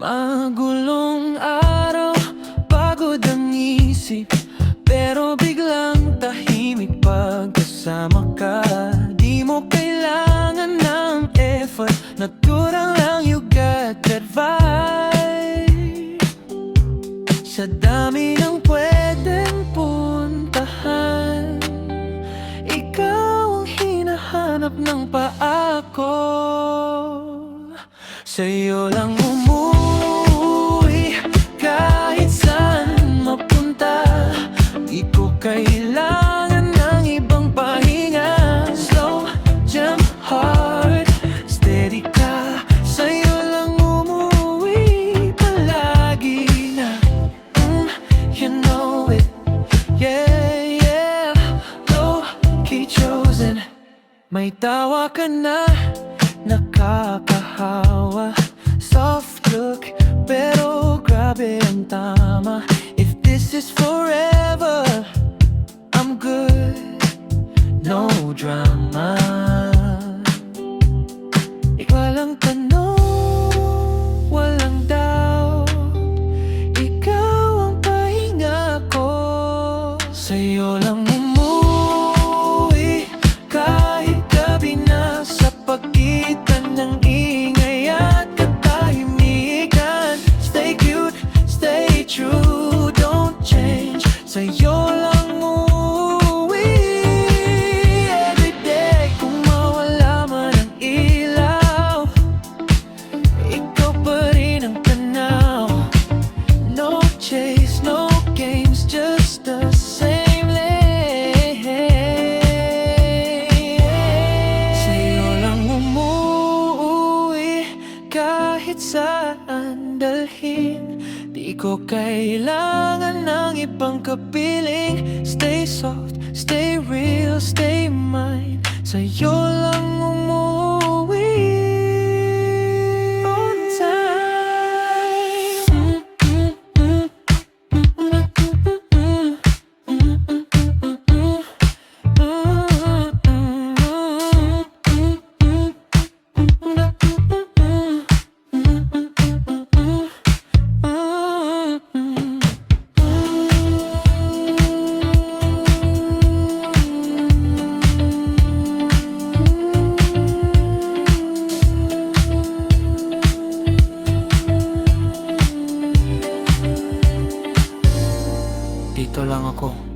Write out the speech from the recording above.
Magulong araw, pagod ang isip, pero biglang tahimik pagkasama ka. Di mo kailangan ng effort, natural lang, you got that vibe. Sa dami ng pwedeng puntahan, ikaw ang hinahanap ng paako. Sa'yo lang umuwi kahit saan mapunta. Di ko kailangan ng ibang pahinga. Slow, jump hard, steady ka. Sa'yo lang umuwi palagi na you know it, yeah, yeah. Low-key chosen. May tawa ka na, nakakahawa. Soft look, pero grabe ang tama. If this is forever, I'm good, no drama. Ikaw lang tanong, walang doubt. Ikaw ang pahinga ko. Sa'yo lang umuwi kahit gabi na, sa pagitan ng ingay at katahimikan. Stay cute, stay true, don't change. Sa'yo lang umuwi everyday. Kung mawala man ang ilaw, ikaw pa rin ang tanaw. No chase, no games, just the same lane. Sa'yo lang umuwi kahit saan dalhin. Di ko kailangan ng ibang kapiling. Stay soft, stay real, stay mine. Sa'yo lang umuwi on time. Dito lang ako.